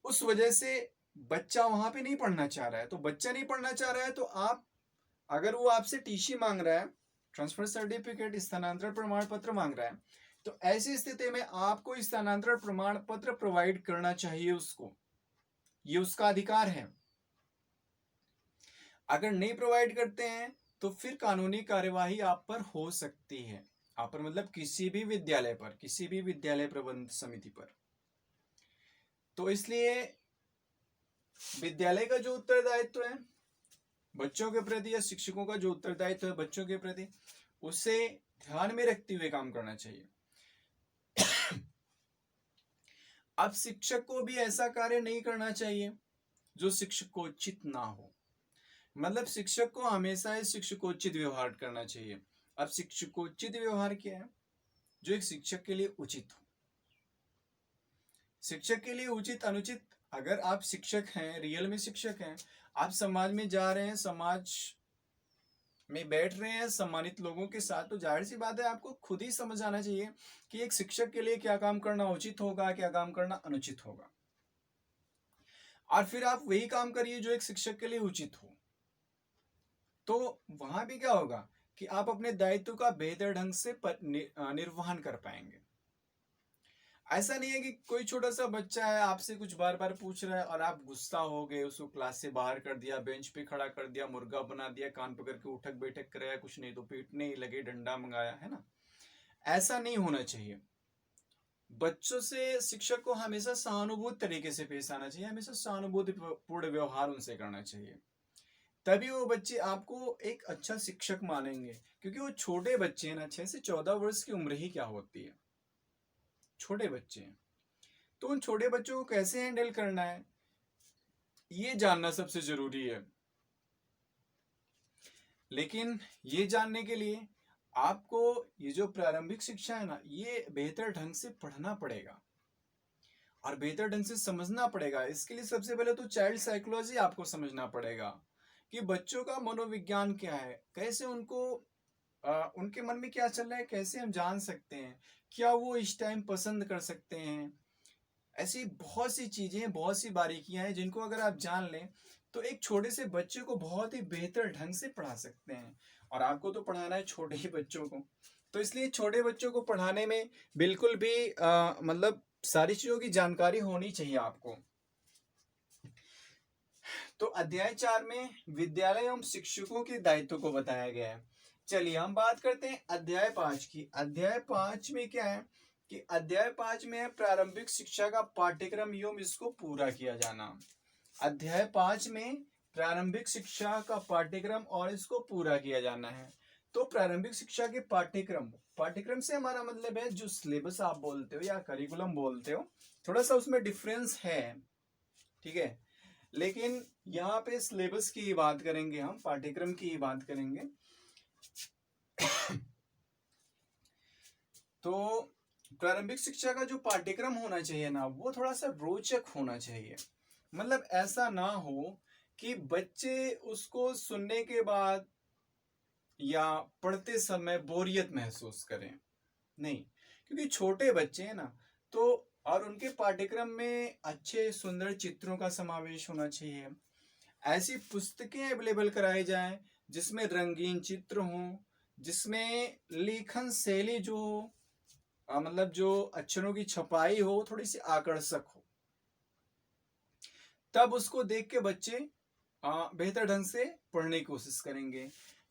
उस वजह से बच्चा वहां पे नहीं पढ़ना चाह रहा है। तो बच्चा नहीं पढ़ना चाह रहा है तो आप, अगर वो आपसे टीसी मांग रहा है, ट्रांसफर सर्टिफिकेट, स्थानांतरण प्रमाण पत्र मांग रहा है, तो ऐसी स्थिति में आपको स्थानांतरण प्रमाण पत्र प्रोवाइड करना चाहिए उसको, ये उसका अधिकार है। अगर नहीं प्रोवाइड करते हैं तो फिर कानूनी कार्यवाही आप पर हो सकती है, आप पर मतलब किसी भी विद्यालय पर, किसी भी विद्यालय प्रबंध समिति पर। तो इसलिए विद्यालय का जो उत्तरदायित्व है बच्चों के प्रति, या शिक्षकों का जो उत्तरदायित्व है बच्चों के प्रति, उसे ध्यान में रखते हुए काम करना चाहिए। अब शिक्षक को भी ऐसा कार्य नहीं करना चाहिए जो शिक्षकोचित ना हो। मतलब शिक्षक को हमेशा शिक्षकोचित व्यवहार करना चाहिए। अब शिक्षकोचित व्यवहार क्या है? जो एक शिक्षक के लिए उचित हो। शिक्षक के लिए उचित अनुचित, अगर आप शिक्षक हैं, रियल में शिक्षक हैं, आप समाज में जा रहे हैं, समाज में बैठ रहे हैं सम्मानित लोगों के साथ, तो जाहिर सी बात है आपको खुद ही समझ आना चाहिए कि एक शिक्षक के लिए क्या काम करना उचित होगा, क्या काम करना अनुचित होगा, और फिर आप वही काम करिए जो एक शिक्षक के लिए उचित हो। तो वहां भी क्या होगा कि आप अपने दायित्व का बेहतर ढंग से निर्वहन कर पाएंगे। ऐसा नहीं है कि कोई छोटा सा बच्चा है आपसे कुछ बार बार पूछ रहा है और आप गुस्सा हो गए, उसको क्लास से बाहर कर दिया, बेंच पे खड़ा कर दिया, मुर्गा बना दिया, कान पकड़ के उठक बैठक कराया, कुछ नहीं तो पीटने ही लगे, डंडा मंगाया, है ना। ऐसा नहीं होना चाहिए। बच्चों से शिक्षक को हमेशा सहानुभूति तरीके से पेश आना चाहिए, हमेशा सहानुभूतिपूर्ण व्यवहार उनसे करना चाहिए। तभी वो बच्चे आपको एक अच्छा शिक्षक मानेंगे, क्योंकि वो छोटे बच्चे हैं ना, 6 से 14 वर्ष की उम्र ही क्या होती है, छोटे बच्चे हैं। तो उन छोटे बच्चों को कैसे हैंडल करना है ये जानना सबसे जरूरी है। लेकिन ये जानने के लिए आपको ये जो प्रारंभिक शिक्षा है ना, ये बेहतर ढंग से पढ़ना पड़ेगा और बेहतर ढंग से समझना पड़ेगा। इसके लिए सबसे पहले तो चाइल्ड साइकोलॉजी आपको समझना पड़ेगा कि बच्चों का मनोविज्ञान क्या है, कैसे उनको उनके मन में क्या चल रहा है, कैसे हम जान सकते हैं, क्या वो इस टाइम पसंद कर सकते हैं। ऐसी बहुत सी चीजें, बहुत सी बारीकियां हैं जिनको अगर आप जान लें तो एक छोटे से बच्चे को बहुत ही बेहतर ढंग से पढ़ा सकते हैं। और आपको तो पढ़ाना है छोटे ही बच्चों को, तो इसलिए छोटे बच्चों को पढ़ाने में बिल्कुल भी मतलब सारी चीजों की जानकारी होनी चाहिए आपको। तो अध्याय 4 में विद्यालय एवं शिक्षकों के दायित्व को बताया गया है। चलिए हम बात करते हैं अध्याय 5 की। अध्याय 5 में क्या है कि अध्याय 5 में है प्रारंभिक शिक्षा का पाठ्यक्रम एवं इसको पूरा किया जाना। अध्याय 5 में प्रारंभिक शिक्षा का पाठ्यक्रम और इसको पूरा किया जाना है। तो प्रारंभिक शिक्षा के पाठ्यक्रम, पाठ्यक्रम से हमारा मतलब है जो सिलेबस आप बोलते हो या करिकुलम बोलते हो, थोड़ा सा उसमें डिफरेंस है, ठीक है। लेकिन यहाँ पे सिलेबस की ही बात करेंगे, हम पाठ्यक्रम की ही बात करेंगे। तो प्रारंभिक शिक्षा का जो पाठ्यक्रम होना चाहिए ना, वो थोड़ा सा रोचक होना चाहिए। मतलब ऐसा ना हो कि बच्चे उसको सुनने के बाद या पढ़ते समय बोरियत महसूस करें, नहीं। क्योंकि छोटे बच्चे हैं ना, तो और उनके पाठ्यक्रम में अच्छे सुंदर चित्रों का समावेश होना चाहिए। ऐसी पुस्तकें अवेलेबल कराई जाएं जिसमें रंगीन चित्र हों, जिसमें लेखन शैली जो मतलब जो अक्षरों की छपाई हो थोड़ी सी आकर्षक हो, तब उसको देख के बच्चे बेहतर ढंग से पढ़ने की कोशिश करेंगे।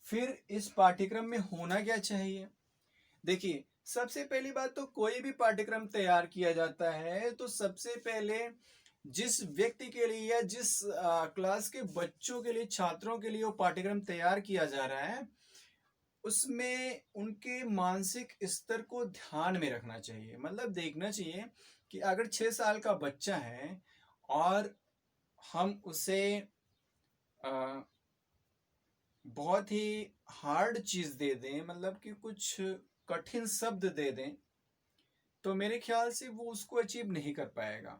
फिर इस पाठ्यक्रम में होना क्या चाहिए? देखिए, सबसे पहली बात तो कोई भी पाठ्यक्रम तैयार किया जाता है तो सबसे पहले जिस व्यक्ति के लिए या जिस क्लास के बच्चों के लिए, छात्रों के लिए वो पाठ्यक्रम तैयार किया जा रहा है, उसमें उनके मानसिक स्तर को ध्यान में रखना चाहिए। मतलब देखना चाहिए कि अगर 6 साल का बच्चा है और हम उसे बहुत ही हार्ड चीज दे दें, मतलब कि कुछ कठिन शब्द दे दें, तो मेरे ख्याल से वो उसको अचीव नहीं कर पाएगा।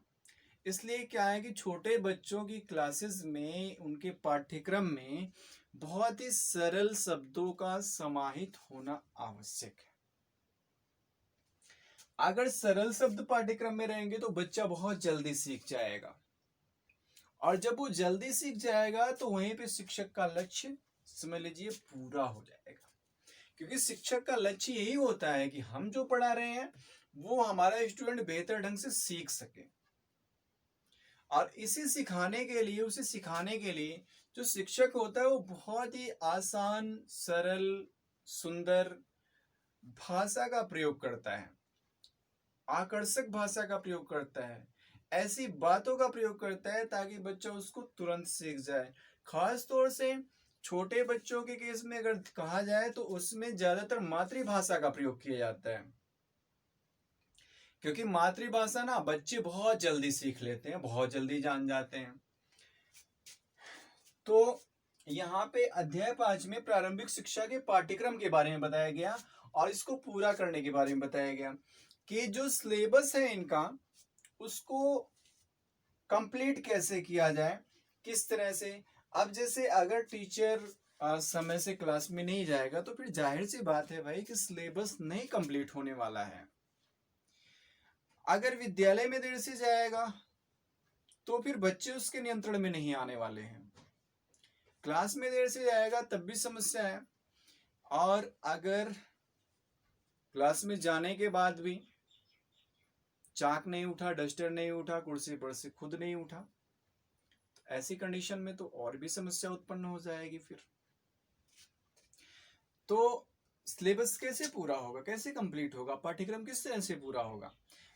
इसलिए क्या है कि छोटे बच्चों की क्लासेस में, उनके पाठ्यक्रम में बहुत ही सरल शब्दों का समाहित होना आवश्यक है। अगर सरल शब्द पाठ्यक्रम में रहेंगे तो बच्चा बहुत जल्दी सीख जाएगा। और जब वो जल्दी सीख जाएगा तो वहीं पे शिक्षक का लक्ष्य समझ लीजिए पूरा हो जाएगा। क्योंकि शिक्षक का लक्ष्य यही होता है कि हम जो पढ़ा रहे हैं वो हमारा स्टूडेंट बेहतर ढंग से सीख सके। और इसे सिखाने के लिए, उसे सिखाने के लिए जो शिक्षक होता है वो बहुत ही आसान, सरल, सुंदर भाषा का प्रयोग करता है, आकर्षक भाषा का प्रयोग करता है, ऐसी बातों का प्रयोग करता है ताकि बच्चा उसको तुरंत सीख जाए। खास तौर से छोटे बच्चों के केस में अगर कहा जाए तो उसमें ज्यादातर मातृभाषा का प्रयोग किया जाता है, क्योंकि मातृभाषा ना बच्चे बहुत जल्दी सीख लेते हैं, बहुत जल्दी जान जाते हैं। तो यहाँ पे अध्याय 5 में प्रारंभिक शिक्षा के पाठ्यक्रम के बारे में बताया गया और इसको पूरा करने के बारे में बताया गया कि जो सिलेबस है इनका उसको कंप्लीट कैसे किया जाए, किस तरह से। अब जैसे अगर टीचर समय से क्लास में नहीं जाएगा तो फिर जाहिर सी बात है भाई कि सिलेबस नहीं कंप्लीट होने वाला है। अगर विद्यालय में देर से जाएगा तो फिर बच्चे उसके नियंत्रण में नहीं आने वाले हैं। क्लास में देर से जाएगा तब भी समस्या है, और अगर क्लास में जाने के बाद भी चाक नहीं उठा, डस्टर नहीं उठा, कुर्सी पर से खुद नहीं उठा, तो ऐसी कंडीशन में तो और भी समस्या उत्पन्न हो जाएगी फिर। तो सिलेबस कैसे पूरा होगा, कैसे कंप्लीट होगा, पाठ्यक्रम किस तरह से पूरा होगा?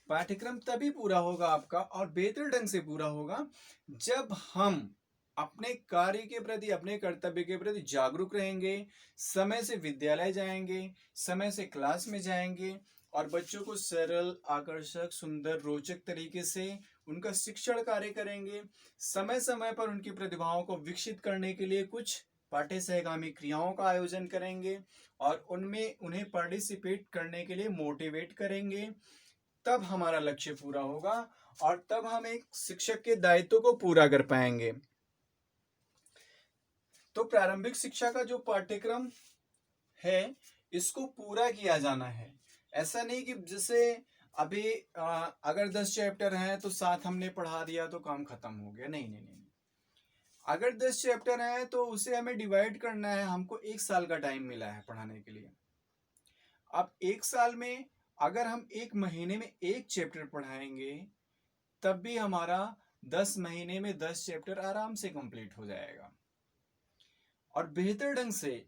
पाठ्यक्रम तभी पूरा होगा आपका और बेहतर ढंग से पूरा होगा जब हम अपने कार्य के प्रति, अपने कर्तव्य के प्रति जागरूक रहेंगे, समय से विद्यालय जाएंगे, समय से क्लास में जाएंगे और बच्चों को सरल, आकर्षक, सुंदर, रोचक तरीके से उनका शिक्षण कार्य करेंगे। समय समय पर उनकी प्रतिभाओं को विकसित करने के लिए कुछ पाठ्य सहगामी क्रियाओं का आयोजन करेंगे और उनमें उन्हें पार्टिसिपेट करने के लिए मोटिवेट करेंगे। तब हमारा लक्ष्य पूरा होगा और तब हम एक शिक्षक के दायित्व को पूरा कर पाएंगे। तो प्रारंभिक शिक्षा का जो पाठ्यक्रम है इसको पूरा किया जाना है। ऐसा नहीं कि जैसे अभी अगर 10 चैप्टर हैं तो 7 हमने पढ़ा दिया तो काम खत्म हो गया। नहीं नहीं नहीं, अगर 10 चैप्टर हैं तो उसे हमें डिवाइड करना है। हमको 1 साल का टाइम मिला है पढ़ाने के लिए। अब 1 साल में अगर हम 1 महीने में 1 चैप्टर पढ़ाएंगे तब भी हमारा 10 महीने में 10 चैप्टर आराम से कंप्लीट हो जाएगा। और बेहतर ढंग से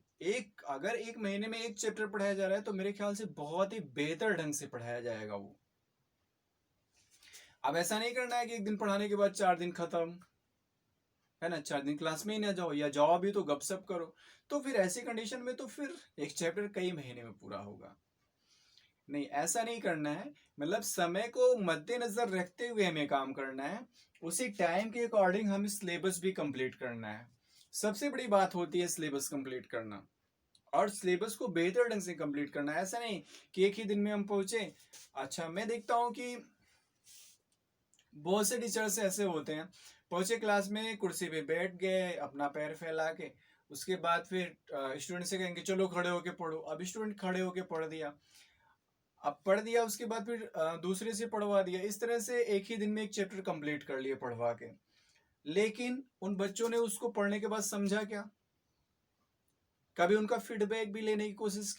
अगर 1 महीने में 1 चैप्टर पढ़ाया जा रहा है तो मेरे ख्याल से बहुत ही बेहतर ढंग से पढ़ाया जाएगा वो। अब ऐसा नहीं करना है कि 1 दिन पढ़ाने के बाद 4 दिन खत्म, है ना, 4 दिन क्लास में ही ना जाओ, या जाओ भी तो गपशप करो। तो फिर ऐसी कंडीशन में तो फिर 1 चैप्टर कई महीने में पूरा होगा। नहीं, ऐसा नहीं करना है। मतलब समय को मद्देनजर रखते हुए हमें काम करना है, उसी टाइम के अकॉर्डिंग हमें सिलेबस भी कंप्लीट करना है। सबसे बड़ी बात होती है सिलेबस कंप्लीट करना और सिलेबस को बेहतर ढंग से कंप्लीट करना। ऐसा नहीं कि एक ही दिन में हम पहुंचे। अच्छा, मैं देखता हूं कि बहुत से टीचर्स ऐसे होते हैं, पहुंचे क्लास में, कुर्सी पे बैठ गए अपना पैर फैला के, उसके बाद फिर स्टूडेंट से कहेंगे चलो खड़े होके पढ़ो। अब स्टूडेंट खड़े होके पढ़ दिया, अब पढ़ दिया, उसके बाद फिर दूसरे से पढ़वा दिया। इस तरह से एक ही दिन में 1 चैप्टर कंप्लीट कर लिए पढ़वा के। लेकिन उन बच्चों ने उसको पढ़ने के बाद समझा क्या? कभी उनका फीडबैक भी लेने की कोशिश की?